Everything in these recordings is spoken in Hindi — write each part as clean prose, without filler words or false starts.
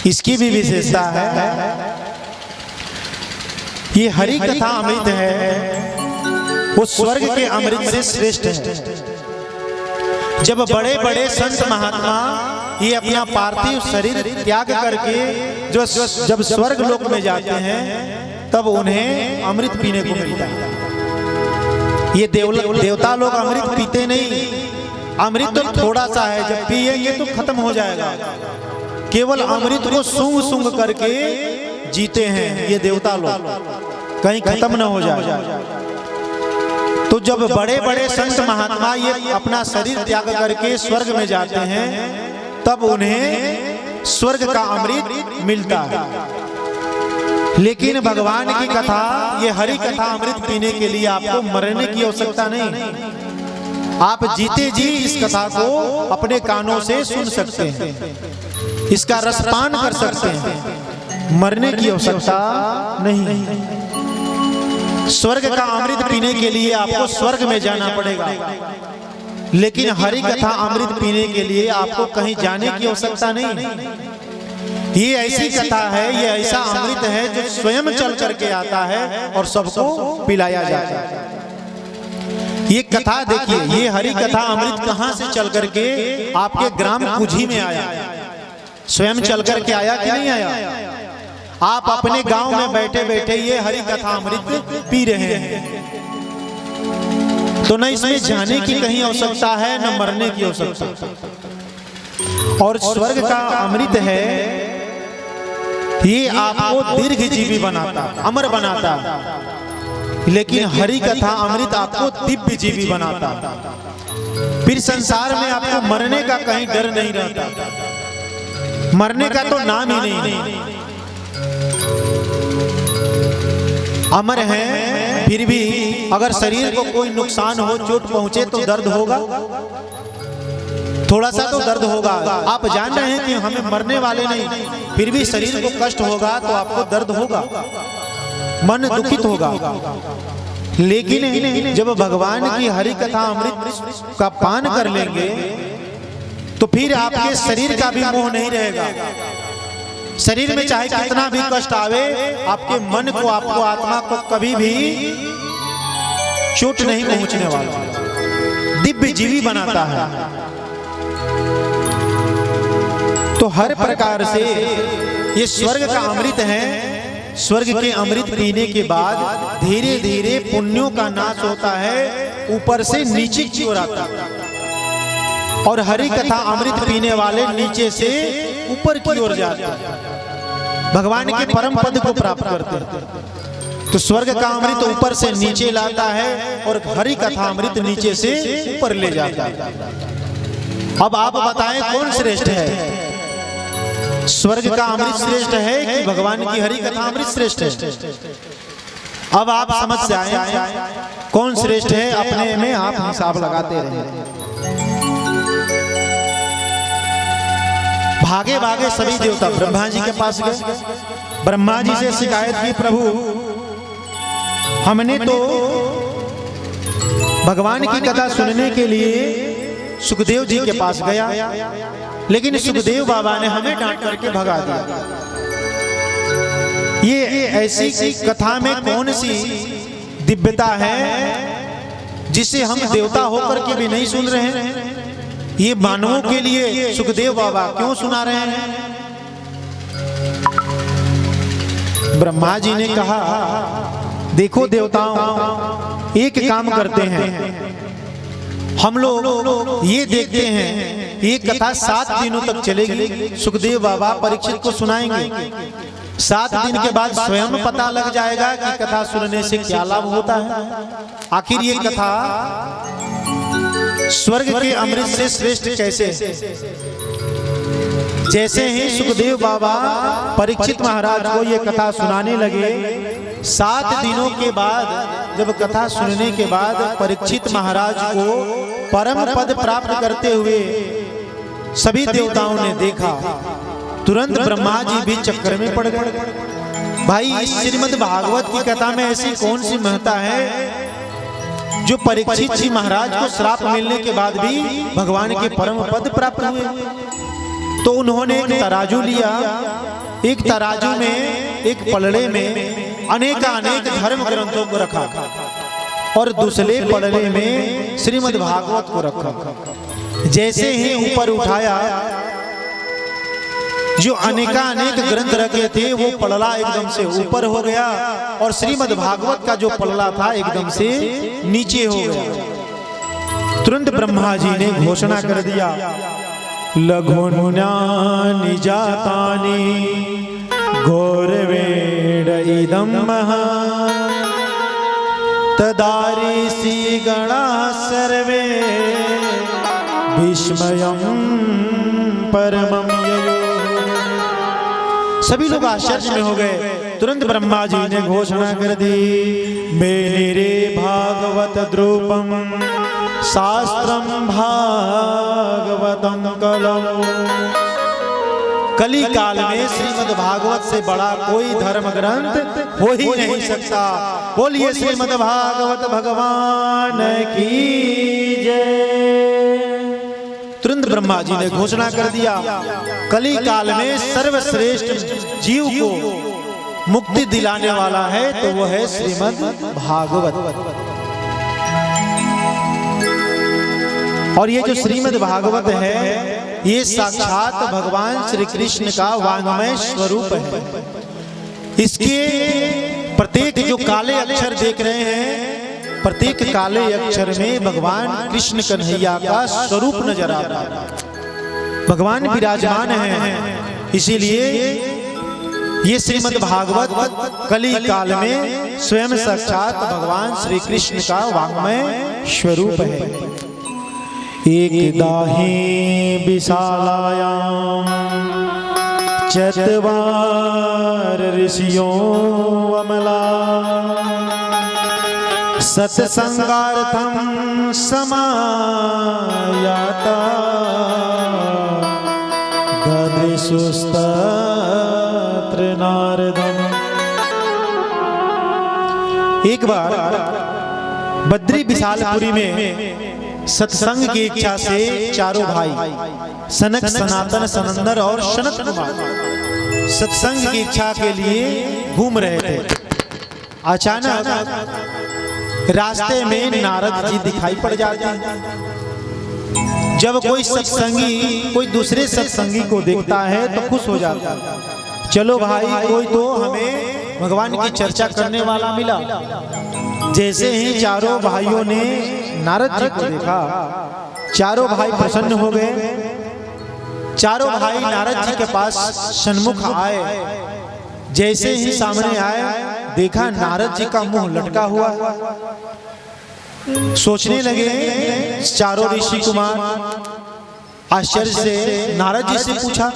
इसकी भी विशेषता है। ये हरि कथा अमृत है, वो स्वर्ग के अमृत से श्रेष्ठ है। जब बड़े बड़े संत महात्मा ये अपना पार्थिव शरीर त्याग करके जो जब स्वर्ग लोक में जाते हैं तब उन्हें अमृत पीने को मिलता है। ये देवता लोग अमृत पीते नहीं, अमृत तो थोड़ा सा है, जब पिएंगे तो खत्म हो जाएगा। केवल अमृत को सूंघ सूंघ करके जीते हैं ये देवता लोग, कहीं खत्म न हो जाए। तो जब बड़े बड़े संत महात्मा ये अपना शरीर त्याग करके स्वर्ग में जाते हैं तब उन्हें स्वर्ग का अमृत मिलता है। लेकिन भगवान की कथा, ये हरि कथा अमृत पीने के लिए आपको मरने की आवश्यकता नहीं, आप जीते जी इस कथा को अपने कानों से सुन सकते हैं, इसका रसपान कर सकते हैं, मरने की आवश्यकता नहीं। स्वर्ग का अमृत पीने के लिए आपको स्वर्ग में जाना पड़ेगा, लेकिन हरि कथा अमृत पीने के लिए आपको कहीं जाने की आवश्यकता नहीं। ये ऐसी कथा है, ये ऐसा अमृत है जो स्वयं चल करके आता है और सबको पिलाया जाता है। ये कथा देखिए, ये हरि कथा अमृत कहां से चल करके आपके ग्राम कुझी में आया? स्वयं चल करके आया कि नहीं आया? आप अपने गांव में बैठे बैठे ये हरि कथा अमृत पी रहे हैं, तो न इसमें जाने की कहीं आवश्यकता है, न मरने की आवश्यकता। और स्वर्ग का अमृत है, ये आपको दीर्घ जीवी बनाता, अमर बनाता, लेकिन हरि कथा अमृत आपको दिव्य जीवी बनाता। फिर संसार में आपको मरने का कहीं डर नहीं रहता, मरने का तो नाम ही नहीं। अमर है, फिर भी अगर शरीर को कोई नुकसान हो, चोट पहुंचे तो दर्द होगा, थोड़ा सा तो दर्द होगा। आप जान रहे हैं कि हमें मरने वाले नहीं, फिर भी शरीर को कष्ट होगा तो आपको दर्द होगा, मन दुखित होगा। लेकिन जब भगवान की हरि कथा अमृत का पान कर लेंगे तो फिर आपके शरीर का भी मोह नहीं रहेगा। शरीर में चाहे कितना भी कष्ट आवे, आपके मन को, आपको, आत्मा को कभी भी चोट नहीं पहुंचने वाला, दिव्य जीवी बनाता है। तो हर प्रकार से ये स्वर्ग का अमृत है। स्वर्ग के अमृत पीने के बाद धीरे धीरे पुण्यों का नाश होता है, ऊपर से नीचे की ओर आता है, और हरि कथा अमृत पीने वाले नीचे से ऊपर की ओर जाते हैं, भगवान के परम पद को प्राप्त करते हैं। तो स्वर्ग का अमृत ऊपर से नीचे लाता है और हरि कथा अमृत नीचे से ऊपर ले जाता है। अब आप बताएं कौन श्रेष्ठ है? स्वर्ग का अमृत श्रेष्ठ है कि भगवान की हरि कथा अमृत श्रेष्ठ है? अब आप समझ से आए कौन श्रेष्ठ है, अपने में आप हिसाब लगाते रहे। भागे भागे सभी देवता ब्रह्मा जी के पास गए, ब्रह्मा जी से शिकायत की, प्रभु हमने तो भगवान की कथा सुनने के लिए सुखदेव जी के पास गया, लेकिन सुखदेव बाबा ने हमें डांट करके भगा दिया। ये ऐसी कथा में कौन सी दिव्यता है जिसे हम देवता होकर के भी नहीं सुन रहे हैं? ये मानवों के लिए सुखदेव बाबा क्यों सुना रहे हैं? ब्रह्मा जी ने कहा, देखो देवताओं, एक काम करते हैं, हम लोग ये देखते हैं ये कथा 7 दिनों तक चलेगी। सुखदेव बाबा परीक्षित को सुनाएंगे, 7 दिन के बाद स्वयं पता लग जाएगा कि कथा सुनने से क्या लाभ होता है। आखिर ये कथा स्वर्ग के अमृत से श्रेष्ठ कैसे? जैसे ही सुखदेव बाबा परीक्षित महाराज को ये कथा सुनाने लगे, 7 दिनों के बाद जब कथा सुनने के बाद परीक्षित महाराज को परम पद प्राप्त करते हुए सभी देवताओं ने देखा, तुरंत ब्रह्मा जी भी चक्कर में पड़ गए। भाई, इस श्रीमद् भागवत की कथा में ऐसी कौन सी महत्ता है जो परीक्षित जी महाराज को श्राप मिलने के बाद भी भगवान के परम पद प्राप्त हुए? तो उन्होंने एक तराजू लिया, एक तराजू में, एक पलड़े में अनेक धर्म ग्रंथों को रखा और दूसरे पलड़े में श्रीमद् भागवत को रखा। जैसे ही ऊपर उठाया, जो अनेक ग्रंथ रखे थे वो पलड़ा एकदम से ऊपर हो गया और श्रीमद् भागवत का जो पलड़ा था एकदम से नीचे हो गया। तुरंत ब्रह्मा जी ने घोषणा कर दिया, लघुन्यानि जातानि घोरवेड इदं महा तदारीसी गणा सर्वे विस्मयं परमं ययो। सभी लोग आश्चर्य में हो गए। तुरंत ब्रह्मा जी ने घोषणा कर दी, मेनिरे भागवत द्रुपम शास्त्रम भागवतम कलम। कली काल में श्रीमद् भागवत से बड़ा कोई धर्म ग्रंथ हो ही नहीं सकता। बोलिए श्रीमद् भागवत भगवान की जय। तुरंत ब्रह्मा जी ने घोषणा कर दिया, कली काल में सर्वश्रेष्ठ जीव को मुक्ति दिलाने वाला है तो वो है श्रीमद् भागवत। और ये जो श्रीमद् भागवत है ये साक्षात भगवान श्री कृष्ण का वाङ्मय स्वरूप है। इसके प्रत्येक जो काले अक्षर देख रहे हैं, प्रत्येक काले अक्षर में भगवान कृष्ण कन्हैया का स्वरूप नजर आ रहा है। भगवान विराजमान हैं, इसीलिए ये श्रीमद् भागवत कली काल में स्वयं साक्षात भगवान श्री कृष्ण का वाङ्मय स्वरूप है। एकदाहि विशालायां चत्वार ऋषियों अमला सत्संगार्थं समायाता ददृशुस्तत्र नारदम्। एक बार बद्री विशालपुरी में सत्संग की इच्छा से चारों भाई सनक, सनातन, सनंदर और सनत कुमार सत्संग की इच्छा के लिए घूम रहे थे। अचानक रास्ते में नारद जी दिखाई पड़ जाते हैं। जब कोई सत्संगी कोई दूसरे सत्संगी को देखता है तो खुश हो जाता है, चलो भाई कोई तो हमें भगवान की चर्चा करने वाला मिला। जैसे ही चारों भाइयों ने नारद जी को देखा, चारों भाई प्रसन्न हो गए। चारों भाई नारद जी के पास सन्मुख आए। जैसे ही सामने आए, देखा नारद जी का मुंह लटका हुआ। सोचने लगे चारों ऋषि कुमार, आश्चर्य से नारद जी से पूछा,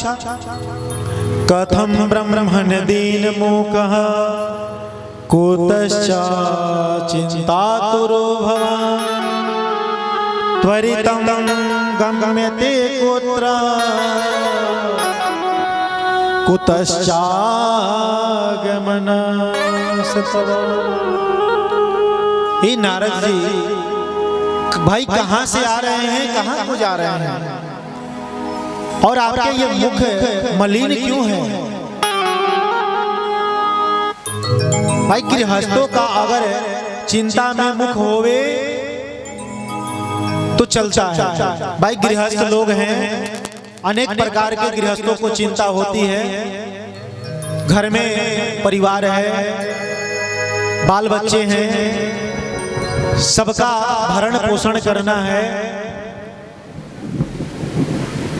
कथम ब्रह्मण दीन मूकः कुतश्चा चिंतातुरो भवान् त्वरितं गम्यते गोत्र कुतश्चागमन सतव। हे नारद जी, भाई कहाँ से आ रहे हैं, कहाँ को जा रहे हैं, और आपके ये मुख मलिन क्यों है? भाई गृहस्थों का अगर चिंता में मुख होवे तो चलता है। भाई गृहस्थ लोग हैं, अनेक प्रकार के गृहस्थों को चिंता होती है। घर में परिवार है, बाल बच्चे हैं, सबका भरण पोषण करना है,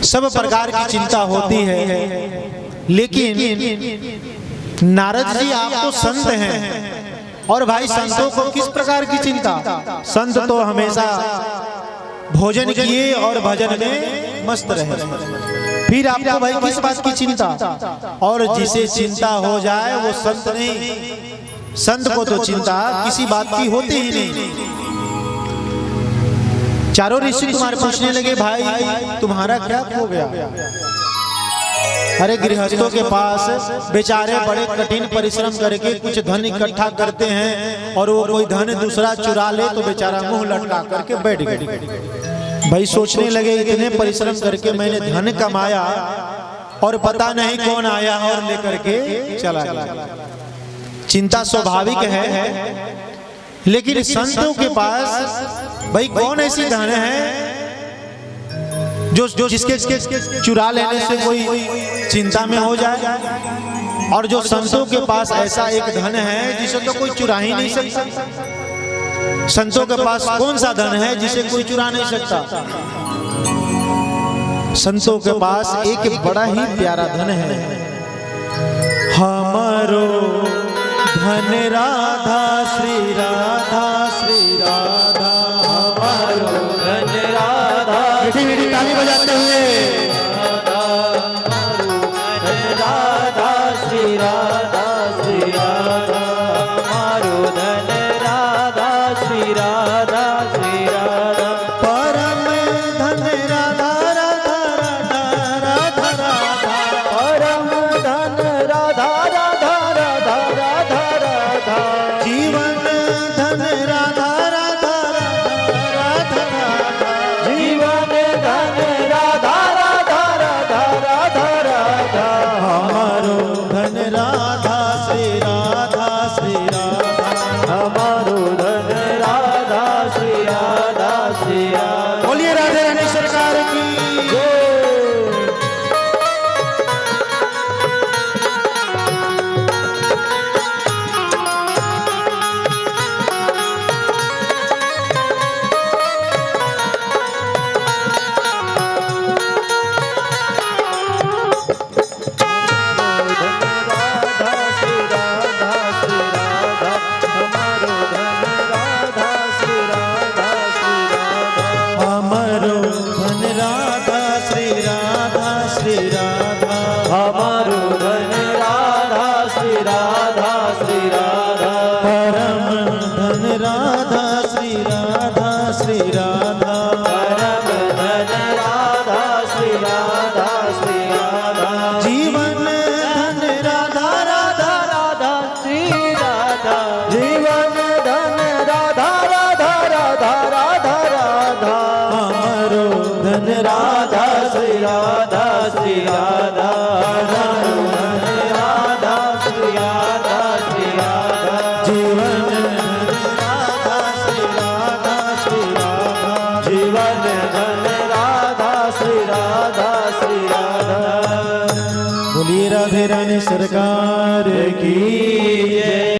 सब प्रकार की चिंता होती है। लेकिन नारद जी आप तो संत हैं, और भाई संतों को किस प्रकार की चिंता? संत तो हमेशा भोजन किए और भजन में मस्त रहे। फिर आपको भाई किस बात की चिंता? और जिसे चिंता हो जाए वो संत नहीं। संत को तो चिंता किसी बात की होती ही नहीं। चारों ऋषि कुमार पूछने लगे, भाई तुम्हारा क्या खो गया? अरे गृहस्थों के पास बेचारे बड़े कठिन परिश्रम करके कुछ धन इकट्ठा करते हैं, और वो कोई धन दूसरा चुरा ले तो बेचारा मुंह लटका करके बैठ गए। भाई सोचने लगे, इतने परिश्रम करके मैंने धन कमाया और पता नहीं कौन आया और लेकर के चला गया। चिंता स्वाभाविक है, लेकिन संतों के पास भाई कौन ऐसी धन है जो जिसके चुरा लेने से कोई चिंता में हो जाए, और जो संतों के पास ऐसा एक धन है जिसे तो कोई चुरा ही नहीं सकता। संतों के पास कौन सा धन है जिसे कोई चुरा नहीं सकता? संतों के पास एक बड़ा ही प्यारा धन है, हमारो धन राधा श्री राधा श्री राधा, हमारो धन राधा। मीठी मीठी ताली बजाते हुए